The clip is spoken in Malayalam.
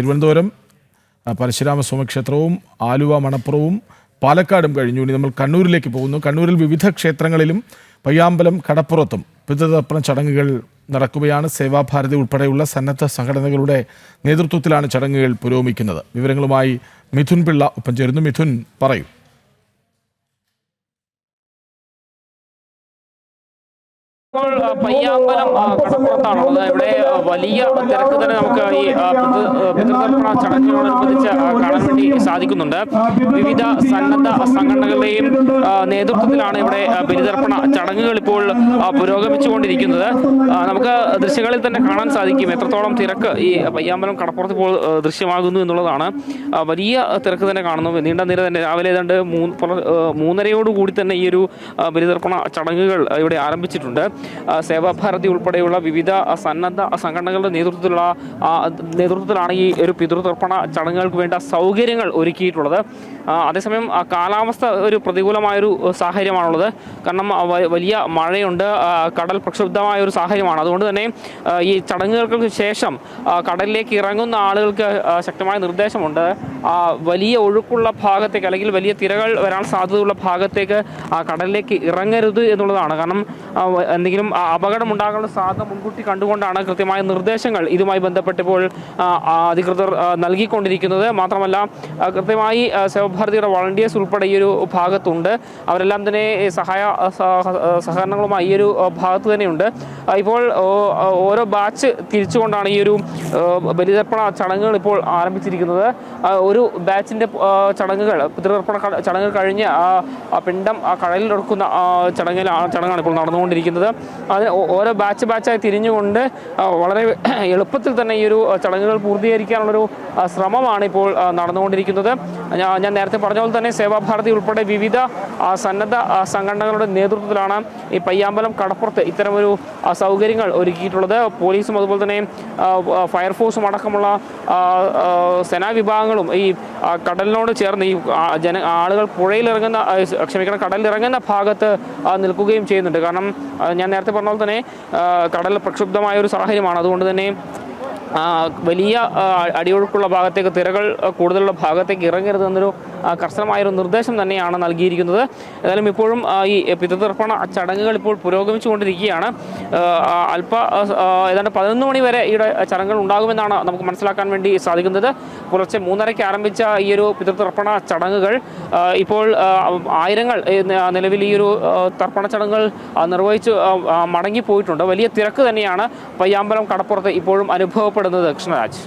തിരുവനന്തപുരം പരശുരാമസ്വാമി ക്ഷേത്രവും ആലുവ മണപ്പുറവും പാലക്കാടും കഴിഞ്ഞു. ഇനി നമ്മൾ കണ്ണൂരിലേക്ക് പോകുന്നു. കണ്ണൂരിൽ വിവിധ ക്ഷേത്രങ്ങളിലും പയ്യാമ്പലം കടപ്പുറത്തും പിതൃതർപ്പണ ചടങ്ങുകൾ നടക്കുകയാണ്. സേവാഭാരതി ഉൾപ്പെടെയുള്ള സന്നദ്ധ സംഘടനകളുടെ നേതൃത്വത്തിലാണ് ചടങ്ങുകൾ പുരോഗമിക്കുന്നത്. വിവരങ്ങളുമായി മിഥുൻ പിള്ള ഒപ്പം ചേരുന്നു. മിഥുൻ, പറയൂ. ഇപ്പോൾ പയ്യാമ്പലം കടപ്പുറത്താണുള്ളത്. ഇവിടെ വലിയ തിരക്ക് തന്നെ നമുക്ക് ഈ പിതൃതർപ്പണ ചടങ്ങുകളോടനുബന്ധിച്ച് കാണാൻ വേണ്ടി സാധിക്കുന്നുണ്ട്. വിവിധ സന്നദ്ധ സംഘടനകളുടെയും നേതൃത്വത്തിലാണ് ഇവിടെ ബലിതർപ്പണ ചടങ്ങുകൾ ഇപ്പോൾ പുരോഗമിച്ചുകൊണ്ടിരിക്കുന്നത്. നമുക്ക് ദൃശ്യങ്ങളിൽ തന്നെ കാണാൻ സാധിക്കും എത്രത്തോളം തിരക്ക് ഈ പയ്യാമ്പലം കടപ്പുറത്ത് ഇപ്പോൾ ദൃശ്യമാകുന്നു എന്നുള്ളതാണ്. വലിയ തിരക്ക് തന്നെ കാണുന്നു. നീണ്ട നിര തന്നെ രാവിലെ ഏതാണ്ട് 3:30 തന്നെ ഈ ഒരു ബലിതർപ്പണ ചടങ്ങുകൾ ഇവിടെ ആരംഭിച്ചിട്ടുണ്ട്. സേവാഭാരതി ഉൾപ്പെടെയുള്ള വിവിധ സന്നദ്ധ സംഘടനകളുടെ നേതൃത്വത്തിലാണ് ഈ ഒരു പിതൃതർപ്പണ ചടങ്ങുകൾക്ക് വേണ്ട സൗകര്യങ്ങൾ ഒരുക്കിയിട്ടുള്ളത്. അതേസമയം കാലാവസ്ഥ ഒരു പ്രതികൂലമായൊരു സാഹചര്യമാണുള്ളത്. കാരണം വലിയ മഴയുണ്ട്, കടൽ പ്രക്ഷുബ്ധമായ ഒരു സാഹചര്യമാണ്. അതുകൊണ്ട് തന്നെ ഈ ചടങ്ങുകൾക്ക് ശേഷം കടലിലേക്ക് ഇറങ്ങുന്ന ആളുകൾക്ക് ശക്തമായ നിർദ്ദേശമുണ്ട്. വലിയ ഒഴുക്കുള്ള ഭാഗത്തേക്ക് അല്ലെങ്കിൽ വലിയ തിരകൾ വരാൻ സാധ്യതയുള്ള ഭാഗത്തേക്ക് കടലിലേക്ക് ഇറങ്ങരുത് എന്നുള്ളതാണ്. കാരണം എന്തെങ്കിലും അപകടം ഉണ്ടാകാനുള്ള സാധ്യത മുൻകൂട്ടി കണ്ടുകൊണ്ടാണ് കൃത്യമായ നിർദ്ദേശങ്ങൾ ഇതുമായി ബന്ധപ്പെട്ടപ്പോൾ അധികൃതർ നൽകിക്കൊണ്ടിരിക്കുന്നത്. മാത്രമല്ല കൃത്യമായി സേവാഭാരതിയുടെ വളണ്ടിയേഴ്സ് ഉൾപ്പെടെ ഈ ഒരു ഭാഗത്തുണ്ട്. അവരെല്ലാം തന്നെ സഹകരണങ്ങളുമായി ഈ ഒരു ഭാഗത്ത് തന്നെയുണ്ട്. ഇപ്പോൾ ഓരോ ബാച്ച് തിരിച്ചുകൊണ്ടാണ് ഈ ഒരു ബലിതർപ്പണ ചടങ്ങുകൾ ഇപ്പോൾ ആരംഭിച്ചിരിക്കുന്നത്. ഒരു ബാച്ചിൻ്റെ ചടങ്ങുകൾ പിതൃതർപ്പണ ചടങ്ങുകൾ കഴിഞ്ഞ് പിണ്ടം കടലിൽ ഇറക്കുന്ന ചടങ്ങാണ് ഇപ്പോൾ നടന്നുകൊണ്ടിരിക്കുന്നത്. അതിന് ഓരോ ബാച്ചായി തിരിഞ്ഞുകൊണ്ട് വളരെ എളുപ്പത്തിൽ തന്നെ ഈ ഒരു ചടങ്ങുകൾ പൂർത്തീകരിക്കാനുള്ളൊരു ശ്രമമാണ് ഇപ്പോൾ നടന്നുകൊണ്ടിരിക്കുന്നത്. ഞാൻ നേരത്തെ പറഞ്ഞ പോലെ തന്നെ സേവാഭാരതി ഉൾപ്പെടെ വിവിധ സന്നദ്ധ സംഘടനകളുടെ നേതൃത്വത്തിലാണ് ഈ പയ്യാമ്പലം കടപ്പുറത്ത് ഇത്തരമൊരു സൗകര്യങ്ങൾ ഒരുക്കിയിട്ടുള്ളത്. പോലീസും അതുപോലെ തന്നെ ഫയർഫോഴ്സും അടക്കമുള്ള സേനാ വിഭാഗങ്ങളും ഈ കടലിനോട് ചേർന്ന് ഈ ആളുകൾ കടലിലിറങ്ങുന്ന ഭാഗത്ത് നിൽക്കുകയും ചെയ്യുന്നുണ്ട്. കാരണം ഞാൻ നേരത്തെ പറഞ്ഞ പോലെ തന്നെ കടൽ പ്രക്ഷുബ്ധമായ ഒരു സാഹചര്യമാണ്. അതുകൊണ്ട് തന്നെ വലിയ അടിയൊഴുക്കുള്ള ഭാഗത്തേക്ക്, തിരകൾ കൂടുതലുള്ള ഭാഗത്തേക്ക് ഇറങ്ങരുതെന്നൊരു കർശനമായൊരു നിർദ്ദേശം തന്നെയാണ് നൽകിയിരിക്കുന്നത്. ഏതായാലും ഇപ്പോഴും ഈ പിതൃതർപ്പണ ചടങ്ങുകൾ ഇപ്പോൾ പുരോഗമിച്ചുകൊണ്ടിരിക്കുകയാണ്. ഏതാണ്ട് 11 മണി വരെ ഈ ചടങ്ങുകൾ ഉണ്ടാകുമെന്നാണ് നമുക്ക് മനസ്സിലാക്കാൻ വേണ്ടി സാധിക്കുന്നത്. പുലർച്ചെ 3:30 ആരംഭിച്ച ഈ ഒരു പിതൃതർപ്പണ ചടങ്ങുകൾ ഇപ്പോൾ ആയിരങ്ങൾ നിലവിൽ ഈ ഒരു തർപ്പണ ചടങ്ങുകൾ നിർവഹിച്ച് മടങ്ങിപ്പോയിട്ടുണ്ട്. വലിയ തിരക്ക് തന്നെയാണ് പയ്യാമ്പലം കടപ്പുറത്ത് ഇപ്പോഴും അനുഭവപ്പെടുന്നത്. കൃഷ്ണരാജ്.